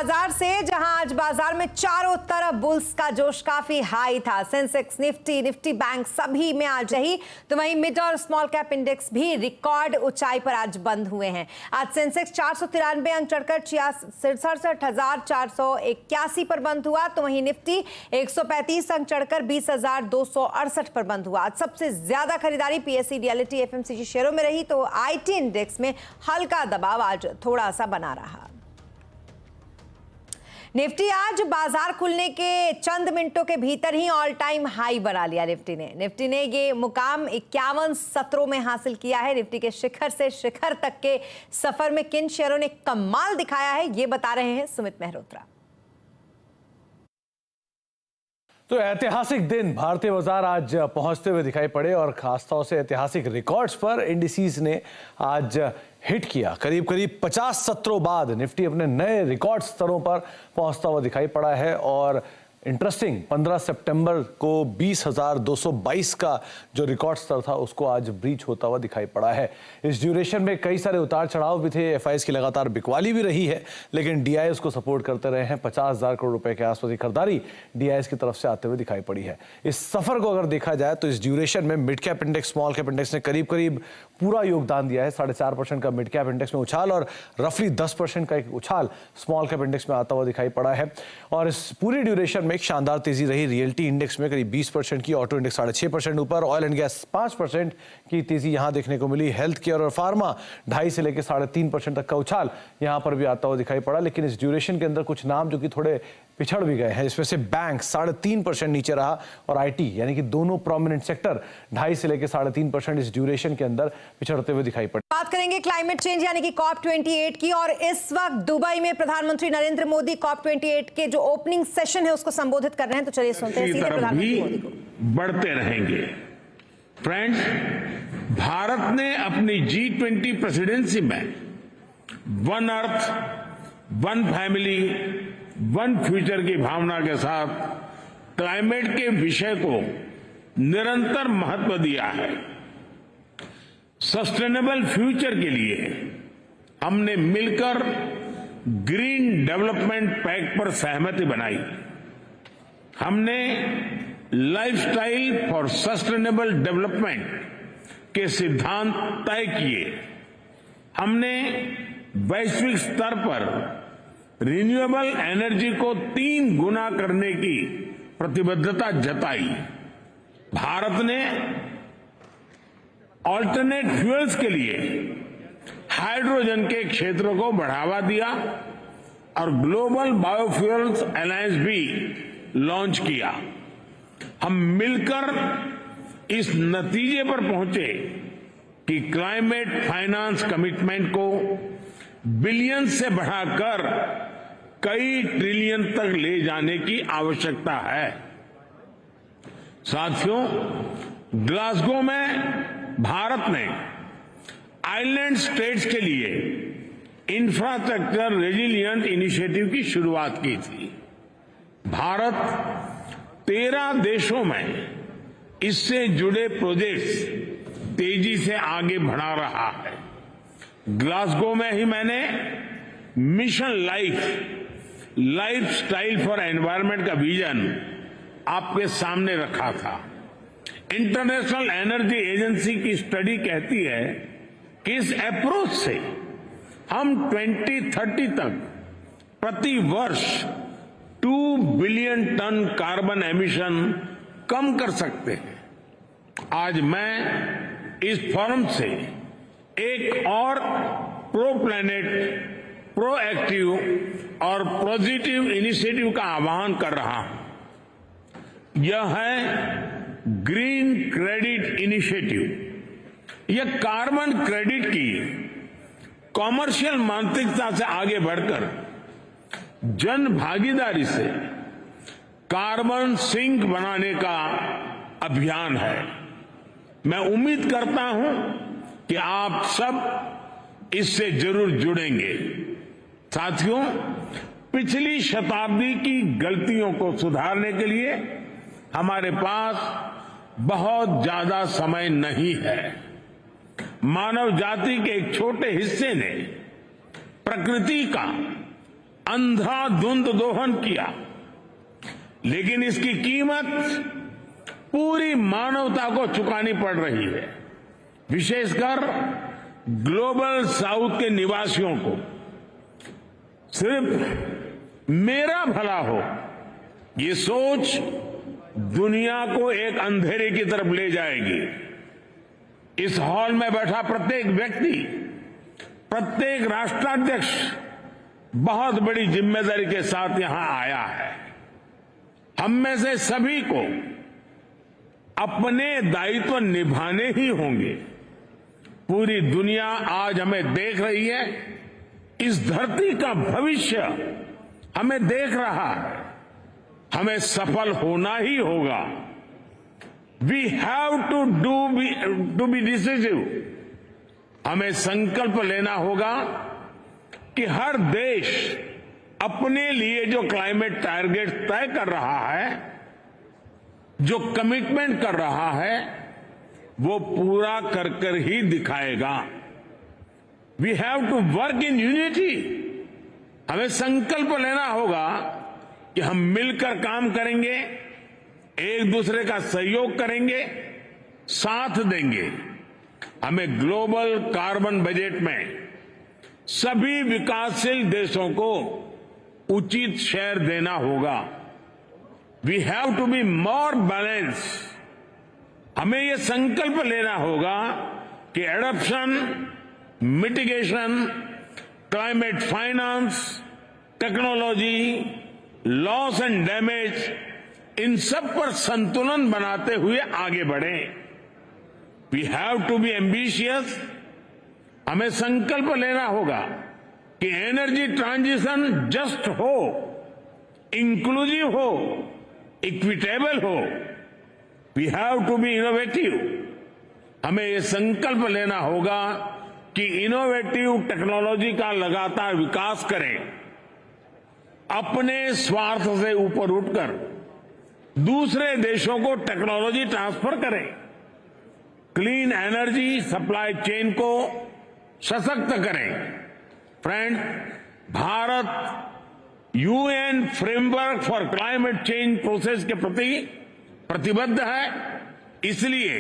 बाजार से, जहां आज बाजार में चारों तरफ बुल्स का जोश काफी हाई था। सेंसेक्स, निफ्टी बैंक सभी में आज रही, तो वहीं मिड और स्मॉल कैप इंडेक्स भी रिकॉर्ड ऊंचाई पर आज बंद हुए हैं। आज सेंसेक्स 493 अंक चढ़कर 67,481 पर बंद हुआ, तो वहीं निफ्टी 135 अंक चढ़कर 20,268 पर बंद हुआ। आज सबसे ज्यादा खरीदारी पीएसयू, रियलिटी, एफएमसीजी शेयरों में रही, तो आईटी इंडेक्स में हल्का दबाव आज थोड़ा सा बना रहा। निफ्टी आज बाजार खुलने के चंद मिनटों के भीतर ही ऑल टाइम हाई बना लिया। निफ्टी ने ये मुकाम 51 सत्रों में हासिल किया है। निफ्टी के शिखर से शिखर तक के सफर में किन शेयरों ने कमाल दिखाया है, ये बता रहे हैं सुमित मेहरोत्रा। तो ऐतिहासिक दिन भारतीय बाजार आज पहुंचते हुए दिखाई पड़े और खासतौर से ऐतिहासिक रिकॉर्ड्स पर इंडिसेस ने आज हिट किया। करीब 50 सत्रों बाद निफ्टी अपने नए रिकॉर्ड स्तरों पर पहुंचता हुआ दिखाई पड़ा है और इंटरेस्टिंग 15 सितंबर को 20,222 का जो रिकॉर्ड स्तर था उसको आज ब्रीच होता हुआ दिखाई पड़ा है। इस ड्यूरेशन में कई सारे उतार चढ़ाव भी थे। एफआईएस की लगातार बिकवाली भी रही है, लेकिन डीआईएस को सपोर्ट करते रहे हैं। 50,000 करोड़ रुपए के आसपास की खरीदारी डीआईएस की तरफ से आते हुए दिखाई पड़ी है। इस सफर को अगर देखा जाए तो इस ड्यूरेशन में mid cap index, small cap index ने करीब पूरा योगदान दिया है। 4.5% का मिड कैप इंडेक्स में उछाल और रफली 10% का एक उछाल स्मॉल कैप इंडेक्स में आता हुआ दिखाई पड़ा है। और इस पूरी ड्यूरेशन में एक शानदार तेजी रही। रियल्टी इंडेक्स में करीब 20% की, ऑटो इंडेक्स 6.5% ऊपर, ऑयल एंड गैस 5% की तेजी यहां देखने को मिली। हेल्थ केयर और फार्मा 2.5 से लेकर 3.5% तक का उछाल यहां पर भी आता हुआ दिखाई पड़ा। लेकिन इस ड्यूरेशन के अंदर कुछ नाम जो कि थोड़े पिछड़ भी गए हैं, इसमें से बैंक 3.5% नीचे रहा और आईटी यानी कि दोनों प्रोमिनेंट सेक्टर 2.5 से लेकर 3.5% इस ड्यूरेशन के अंदर पिछड़ते हुए दिखाई पड़े। बात करेंगे क्लाइमेट चेंज यानी कि COP28 की, और इस वक्त दुबई में प्रधानमंत्री नरेंद्र मोदी COP28 के जो ओपनिंग सेशन है उसको संबोधित कर रहे हैं, तो चलिए सुनते हैं सीधे प्रधानमंत्री मोदी को। बढ़ते रहेंगे। फ्रेंड्स, भारत ने अपनी G20 प्रेसिडेंसी में one earth, one family, one future की भावना के साथ क्लाइमेट के विषय को निरंतर महत्व दिया है। सस्टेनेबल फ्यूचर के लिए हमने मिलकर ग्रीन डेवलपमेंट पैक्ट पर सहमति बनाई। हमने लाइफस्टाइल फॉर सस्टेनेबल डेवलपमेंट के सिद्धांत तय किए। हमने वैश्विक स्तर पर रिन्यूएबल एनर्जी को 3 गुना करने की प्रतिबद्धता जताई। भारत ने ऑल्टरनेट फ्यूल्स के लिए हाइड्रोजन के क्षेत्र को बढ़ावा दिया और ग्लोबल बायोफ्यूल्स अलायंस भी लॉन्च किया। हम मिलकर इस नतीजे पर पहुंचे कि क्लाइमेट फाइनेंस कमिटमेंट को बिलियन से बढ़ाकर कई ट्रिलियन तक ले जाने की आवश्यकता है। साथियों, ग्लासगो में भारत ने आइलैंड स्टेट्स के लिए इंफ्रास्ट्रक्चर रेजिलिएंट इनिशिएटिव की शुरुआत की थी। भारत 13 देशों में इससे जुड़े प्रोजेक्ट्स तेजी से आगे बढ़ा रहा है। ग्लासगो में ही मैंने mission life style for environment का विजन आपके सामने रखा था। इंटरनेशनल एनर्जी एजेंसी की स्टडी कहती है कि इस अप्रोच से हम 2030 तक प्रति वर्ष 2 बिलियन टन कार्बन एमिशन कम कर सकते हैं। आज मैं इस फोरम से एक और प्रो प्लैनेट, प्रोएक्टिव और पॉजिटिव इनिशिएटिव का आह्वान कर रहा हूं। यह है ग्रीन क्रेडिट इनिशिएटिव। यह कार्बन क्रेडिट की कॉमर्शियल मानसिकता से आगे बढ़कर जन भागीदारी से कार्बन सिंक बनाने का अभियान है। मैं उम्मीद करता हूं कि आप सब इससे जरूर जुड़ेंगे। साथियों, पिछली शताब्दी की गलतियों को सुधारने के लिए हमारे पास बहुत ज्यादा समय नहीं है। मानव जाति के एक छोटे हिस्से ने प्रकृति का अंधाधुंध दोहन किया, लेकिन इसकी कीमत पूरी मानवता को चुकानी पड़ रही है, विशेषकर ग्लोबल साउथ के निवासियों को। सिर्फ मेरा भला हो, ये सोच दुनिया को एक अंधेरे की तरफ ले जाएगी। इस हॉल में बैठा प्रत्येक व्यक्ति, प्रत्येक राष्ट्राध्यक्ष बहुत बड़ी जिम्मेदारी के साथ यहां आया है। हम में से सभी को अपने दायित्व निभाने ही होंगे। पूरी दुनिया आज हमें देख रही है, इस धरती का भविष्य हमें देख रहा है। हमें सफल होना ही होगा। We have to be decisive. हमें संकल्प लेना होगा कि हर देश अपने लिए जो क्लाइमेट टारगेट तय कर रहा है, जो कमिटमेंट कर रहा है, वो पूरा कर कर ही दिखाएगा। We have to work in unity. हमें संकल्प लेना होगा कि हम मिलकर काम करेंगे, एक दूसरे का सहयोग करेंगे, साथ देंगे। हमें ग्लोबल कार्बन बजट में सभी विकासशील देशों को उचित शेयर देना होगा। We have to be more balance. हमें यह संकल्प लेना होगा कि adoption, mitigation, climate finance, technology, loss and damage, इन सब पर संतुलन बनाते हुए आगे बढ़ें। We have to be ambitious. हमें संकल्प लेना होगा कि एनर्जी ट्रांजिशन जस्ट हो, इंक्लूसिव हो, इक्विटेबल हो। We have to be innovative. हमें यह संकल्प लेना होगा कि इनोवेटिव टेक्नोलॉजी का लगातार विकास करें, अपने स्वार्थ से ऊपर उठकर दूसरे देशों को टेक्नोलॉजी ट्रांसफर करें, क्लीन एनर्जी सप्लाई चेन को सशक्त करें। Friend, Bharat UN framework for climate change process के प्रति प्रतिबद्ध है। इसलिए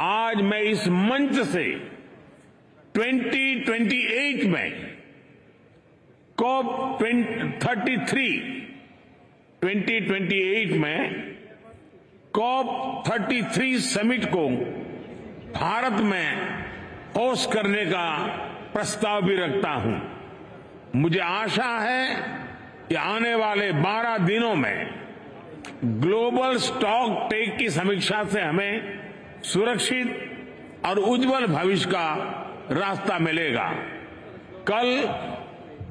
आज मैं इस मंच से 2028 में COP 2028 में COP 33 समिट को भारत में होस्ट करने का प्रस्ताव भी रखता हूं। मुझे आशा है कि आने वाले 12 दिनों में ग्लोबल स्टॉक टेक की समीक्षा से हमें सुरक्षित और उज्जवल भविष्य का रास्ता मिलेगा। कल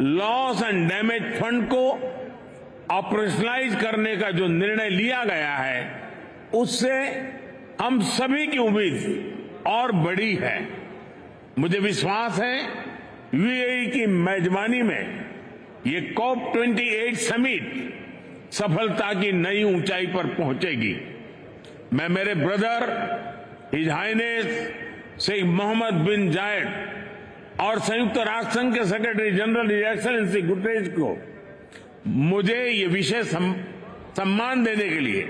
लॉस एंड डैमेज फंड को ऑपरेशनलाइज करने का जो निर्णय लिया गया है, उससे हम सभी की उम्मीद और बड़ी है। मुझे विश्वास है यूएई की मेजबानी में ये COP 28 समिट सफलता की नई ऊंचाई पर पहुंचेगी। मैं मेरे brother his highness Sheikh Mohammed bin Zayed और संयुक्त राष्ट्र संघ के secretary general his excellency Guterres को मुझे ये विशेष सम्मान देने के लिए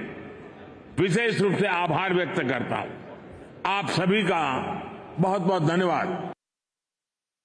विशेष रूप से आभार व्यक्त करता हूं। आप सभी का बहुत बहुत धन्यवाद।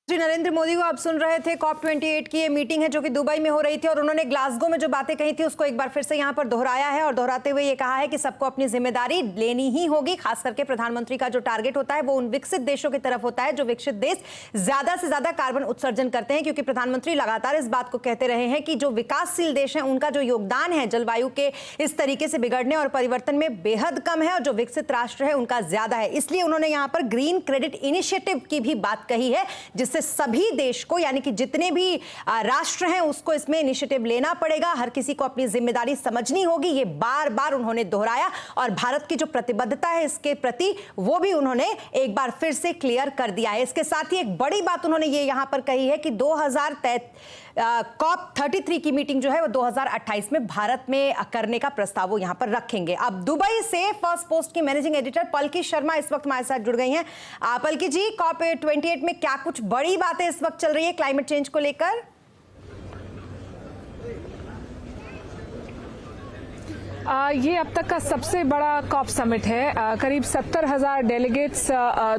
श्री नरेंद्र मोदी को आप सुन रहे थे। COP 28 की ये मीटिंग है जो कि दुबई में हो रही थी और उन्होंने ग्लासगो में जो बातें कही थी उसको एक बार फिर से यहाँ पर दोहराया है और दोहराते हुए ये कहा है कि सबको अपनी जिम्मेदारी लेनी ही होगी। खास करके प्रधानमंत्री का जो टारगेट होता है वो उन विकसित देशों की तरफ होता है जो विकसित देश ज्यादा से ज्यादा कार्बन उत्सर्जन करते हैं, क्योंकि प्रधानमंत्री लगातार इस बात को कहते रहे हैं कि जो विकासशील देश है उनका जो योगदान है जलवायु के इस तरीके से बिगड़ने और परिवर्तन में बेहद कम है और जो विकसित राष्ट्र है उनका ज्यादा है। इसलिए उन्होंने यहाँ पर ग्रीन क्रेडिट इनिशिएटिव की भी बात कही है, जिससे सभी देश को यानी कि जितने भी राष्ट्र हैं उसको इसमें इनिशिएटिव लेना पड़ेगा। हर किसी को अपनी जिम्मेदारी समझनी होगी। ये बार बार उन्होंने दोहराया और भारत की जो प्रतिबद्धता है इसके प्रति वो भी उन्होंने एक बार फिर से क्लियर कर दिया है। इसके साथ ही एक बड़ी बात उन्होंने ये यहां पर कही है कि COP 33 की मीटिंग जो है वो 2028 में भारत में करने का प्रस्ताव वो यहां पर रखेंगे। अब दुबई से फर्स्ट पोस्ट की मैनेजिंग एडिटर पलकी शर्मा इस वक्त हमारे साथ जुड़ गई हैं। पलकी जी, COP 28 में क्या कुछ बड़ी बातें इस वक्त चल रही है क्लाइमेट चेंज को लेकर? ये अब तक का सबसे बड़ा कॉप समिट है। करीब 70,000 डेलीगेट्स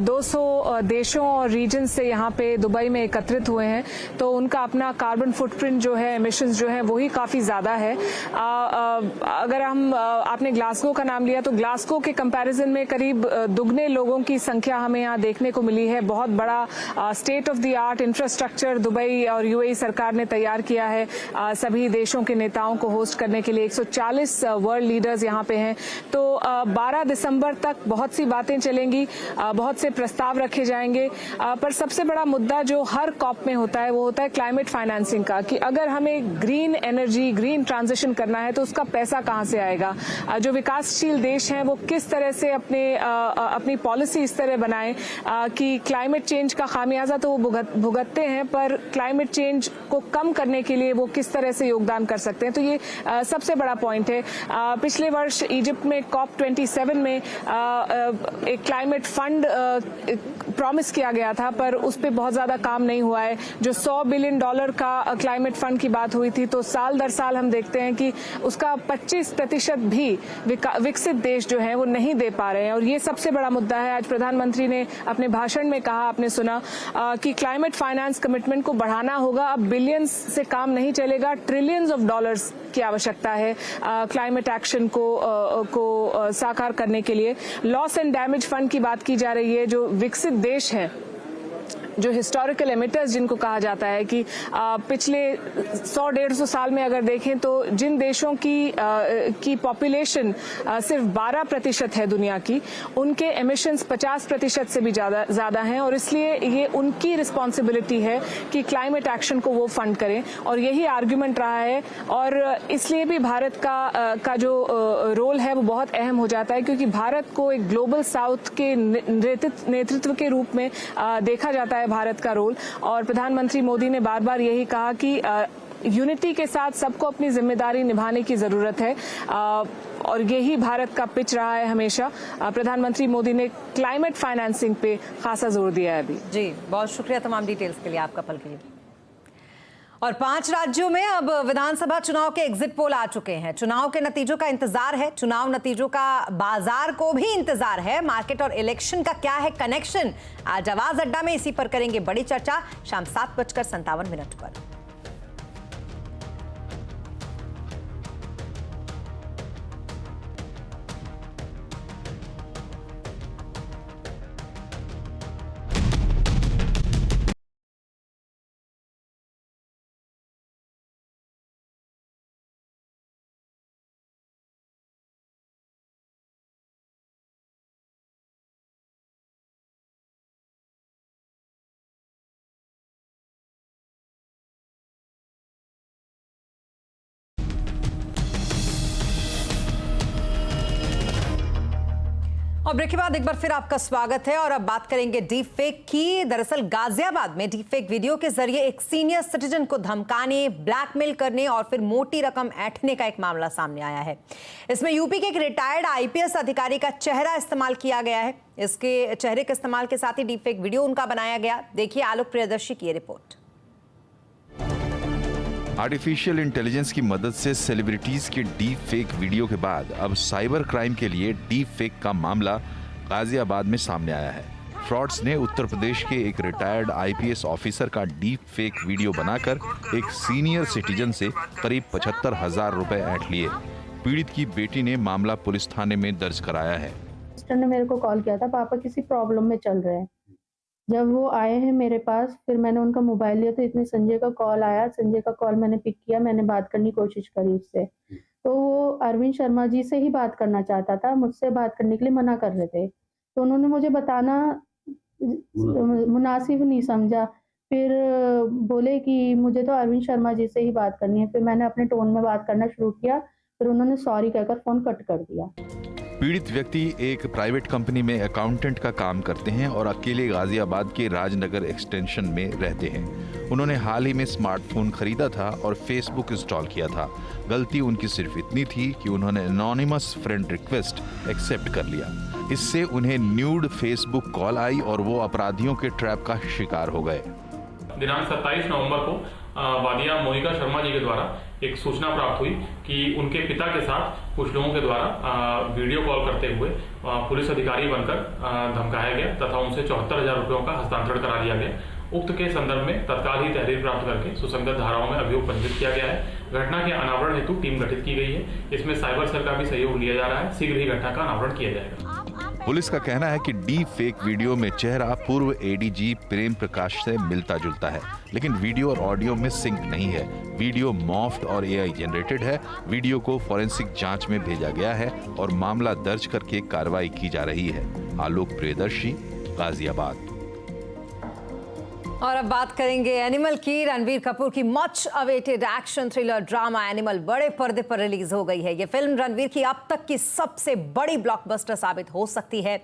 200 देशों और रीजन से यहाँ पे दुबई में एकत्रित हुए हैं। तो उनका अपना कार्बन फुटप्रिंट जो है, एमिशंस जो है, वही काफ़ी ज़्यादा है। अगर हम आपने ग्लासगो का नाम लिया तो ग्लासगो के कंपैरिजन में करीब दुगने लोगों की संख्या हमें यहाँ देखने को मिली है। बहुत बड़ा state of the art infrastructure Dubai और यूएई सरकार ने तैयार किया है सभी देशों के नेताओं को होस्ट करने के लिए। 140 वर्ल्ड लीडर्स यहाँ पे हैं। तो 12 दिसंबर तक बहुत सी बातें चलेंगी, बहुत से प्रस्ताव रखे जाएंगे, पर सबसे बड़ा मुद्दा जो हर कॉप में होता है वो होता है क्लाइमेट फाइनेंसिंग का, कि अगर हमें ग्रीन एनर्जी, ग्रीन ट्रांजिशन करना है तो उसका पैसा कहाँ से आएगा। जो विकासशील देश हैं वो किस तरह से अपनी पॉलिसी इस तरह बनाएं कि क्लाइमेट चेंज का खामियाजा तो वो भुगतते हैं, पर क्लाइमेट चेंज को कम करने के लिए वो किस तरह से योगदान कर सकते हैं। तो ये सबसे बड़ा पॉइंट है। पिछले वर्ष इजिप्ट में COP27 में एक क्लाइमेट फंड प्रॉमिस किया गया था, पर उस पर बहुत ज्यादा काम नहीं हुआ है। जो $100 बिलियन का क्लाइमेट फंड की बात हुई थी, तो साल दर साल हम देखते हैं कि उसका 25% भी विकसित देश जो है वो नहीं दे पा रहे हैं। और ये सबसे बड़ा मुद्दा है। आज प्रधानमंत्री ने अपने भाषण में कहा, आपने सुना, कि क्लाइमेट फाइनेंस कमिटमेंट को बढ़ाना होगा। अब बिलियंस से काम नहीं चलेगा, ट्रिलियंस ऑफ डॉलर्स की आवश्यकता है क्लाइमेट एक्शन को साकार करने के लिए। लॉस एंड डैमेज फंड की बात की जा रही है। जो विकसित देश हैं, जो हिस्टोरिकल एमिटर्स जिनको कहा जाता है, कि पिछले 100-150 साल में अगर देखें तो जिन देशों की पॉपुलेशन सिर्फ 12% है दुनिया की, उनके एमिशंस 50% से भी ज्यादा हैं। और इसलिए ये उनकी रिस्पॉन्सिबिलिटी है कि क्लाइमेट एक्शन को वो फंड करें। और यही आर्ग्यूमेंट रहा है। और इसलिए भी भारत का जो रोल है वो बहुत अहम हो जाता है, क्योंकि भारत को एक ग्लोबल साउथ के नेतृत्व के रूप में देखा जाता है भारत का रोल। और प्रधानमंत्री मोदी ने बार बार यही कहा कि यूनिटी के साथ सबको अपनी जिम्मेदारी निभाने की जरूरत है। और यही भारत का पिच रहा है हमेशा। प्रधानमंत्री मोदी ने क्लाइमेट फाइनेंसिंग पे खासा जोर दिया है अभी। जी, बहुत शुक्रिया तमाम डिटेल्स के लिए आपका पल के लिए। और 5 राज्यों में अब विधानसभा चुनाव के एग्जिट पोल आ चुके हैं। चुनाव के नतीजों का इंतजार है, चुनाव नतीजों का बाजार को भी इंतजार है। मार्केट और इलेक्शन का क्या है कनेक्शन, आज आवाज अड्डा में इसी पर करेंगे बड़ी चर्चा, शाम 7:57 पर। और ब्रेक के बाद एक बार फिर आपका स्वागत है। और अब बात करेंगे डीप फेक की। दरअसल गाजियाबाद में डीप फेक वीडियो के जरिए एक सीनियर सिटीजन को धमकाने, ब्लैकमेल करने और फिर मोटी रकम ऐंठने का एक मामला सामने आया है। इसमें यूपी के एक रिटायर्ड आईपीएस अधिकारी का चेहरा इस्तेमाल किया गया है। इसके चेहरे के इस्तेमाल के साथ ही डीप फेक वीडियो उनका बनाया गया। देखिए आलोक प्रियदर्शी की रिपोर्ट। आर्टिफिशियल इंटेलिजेंस की मदद से सेलिब्रिटीज के डीप फेक वीडियो के बाद अब साइबर क्राइम के लिए डीप फेक का मामला गाजियाबाद में सामने आया है। फ्रॉड्स ने उत्तर प्रदेश के एक रिटायर्ड आईपीएस ऑफिसर का डीप फेक वीडियो बनाकर एक सीनियर सिटीजन से करीब 75,000 रुपए ऐंठ लिए। पीड़ित की बेटी ने मामला पुलिस थाने में दर्ज कराया है। सिस्टर ने मेरे को कॉल किया था, पापा किसी प्रॉब्लम में चल रहे हैं। जब वो आए हैं मेरे पास, फिर मैंने उनका मोबाइल लिया तो इतने संजय का कॉल आया। संजय का कॉल मैंने पिक किया, मैंने बात करने की कोशिश करी उससे, तो वो अरविंद शर्मा जी से ही बात करना चाहता था, मुझसे बात करने के लिए मना कर रहे थे। तो उन्होंने मुझे बताना मुनासिब नहीं समझा। फिर बोले कि मुझे तो अरविंद शर्मा जी से ही बात करनी है। फिर मैंने अपने टोन में बात करना शुरू किया, फिर उन्होंने सॉरी कहकर फोन कट कर दिया। पीड़ित व्यक्ति एक प्राइवेट कंपनी में अकाउंटेंट का काम करते हैं और अकेले गाजियाबाद के राजनगर एक्सटेंशन में रहते हैं। उन्होंने हाल ही में स्मार्टफोन खरीदा था और फेसबुक इंस्टॉल किया था। गलती उनकी सिर्फ इतनी थी कि उन्होंने एनोनिमस फ्रेंड रिक्वेस्ट एक्सेप्ट कर लिया। इससे उन्हें न्यूड फेसबुक कॉल आई और वो अपराधियों के ट्रैप का शिकार हो गए। दिनांक 27 नवंबर को वादिया मोनिका शर्मा जी के द्वारा एक सूचना प्राप्त हुई कि उनके पिता के साथ कुछ लोगों के द्वारा वीडियो कॉल करते हुए पुलिस अधिकारी बनकर धमकाया गया तथा उनसे 74,000 रुपयों का हस्तांतरण करा लिया गया। उक्त के संदर्भ में तत्काल ही तहरीर प्राप्त करके सुसंगत धाराओं में अभियोग पंजीकृत किया गया है। घटना के अनावरण हेतु टीम गठित की गई है। इसमें साइबर सेल का भी सहयोग लिया जा रहा है। शीघ्र ही घटना का अनावरण किया जाएगा। पुलिस का कहना है कि डीप फेक वीडियो में चेहरा पूर्व एडीजी प्रेम प्रकाश से मिलता जुलता है, लेकिन वीडियो और ऑडियो में सिंक नहीं है। वीडियो मॉर्फ्ड और एआई जनरेटेड है। वीडियो को फॉरेंसिक जांच में भेजा गया है और मामला दर्ज करके कार्रवाई की जा रही है। आलोक प्रियदर्शी, गाजियाबाद। और अब बात करेंगे एनिमल की। रणबीर कपूर की much awaited action thriller drama animal बड़े पर्दे पर रिलीज हो गई है। ये फिल्म रणबीर की अब तक की सबसे बड़ी ब्लॉकबस्टर साबित हो सकती है।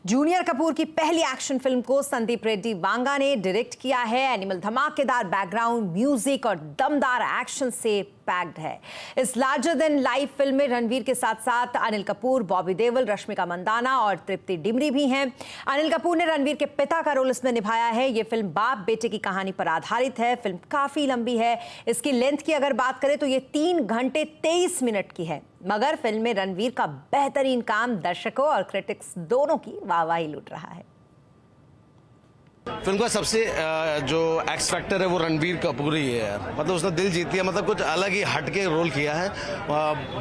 जूनियर कपूर की पहली एक्शन फिल्म को संदीप रेड्डी वांगा ने डायरेक्ट किया है। एनिमल धमाकेदार बैकग्राउंड म्यूजिक और दमदार एक्शन से पैक्ड है। इस लार्जर देन लाइफ फिल्म में रणबीर के साथ साथ अनिल कपूर, बॉबी देओल, रश्मिका मंदाना और तृप्ति डिमरी भी हैं। अनिल कपूर ने रणबीर के पिता का रोल इसमें निभाया है। ये फिल्म बाप बेटे की कहानी पर आधारित है। फिल्म काफी लंबी है। इसकी लेंथ की अगर बात करें तो ये 3 घंटे 23 मिनट की है, मगर फिल्म में रणबीर का बेहतरीन काम दर्शकों और क्रिटिक्स दोनों की वाहवाही लूट रहा है। फिल्म का सबसे जो एक्स फैक्टर है वो रणबीर कपूर ही है। मतलब उसने दिल जीत लिया, मतलब कुछ अलग ही हटके रोल किया है।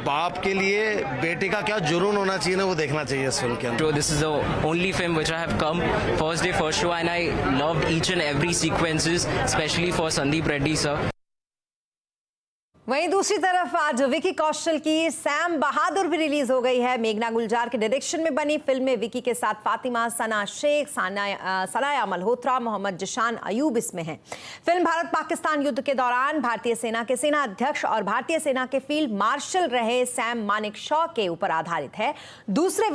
बाप के लिए बेटे का क्या जुनून होना चाहिए ना, वो देखना चाहिए इस फिल्म के अंदर। This is the only film which I have come first day first show and I loved each and every sequences, especially for Sandeep Reddy sir. वहीं दूसरी तरफ आज विकी कौशल की सैम बहादुर भी रिलीज हो गई है। मेघना गुलजार के डायरेक्शन में बनी फिल्म में विकी के साथ फातिमा, सना शेख, सनाया मल्होत्रा, मोहम्मद जिशान अयूब इसमें हैं। फिल्म भारत पाकिस्तान युद्ध के दौरान भारतीय सेना के सेना अध्यक्ष और भारतीय सेना के फील्ड मार्शल रहे सैम मानेकशॉ के ऊपर आधारित है। दूसरे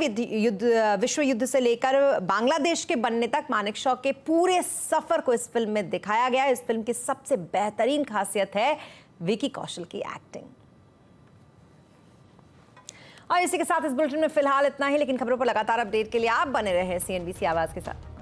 विश्व युद्ध से लेकर बांग्लादेश के बनने तक मानेकशॉ के पूरे सफर को इस फिल्म में दिखाया गया। इस फिल्म की सबसे बेहतरीन खासियत है विकी कौशल की एक्टिंग। और इसी के साथ इस बुलेटिन में फिलहाल इतना ही, लेकिन खबरों पर लगातार अपडेट के लिए आप बने रहे CNBC आवाज के साथ।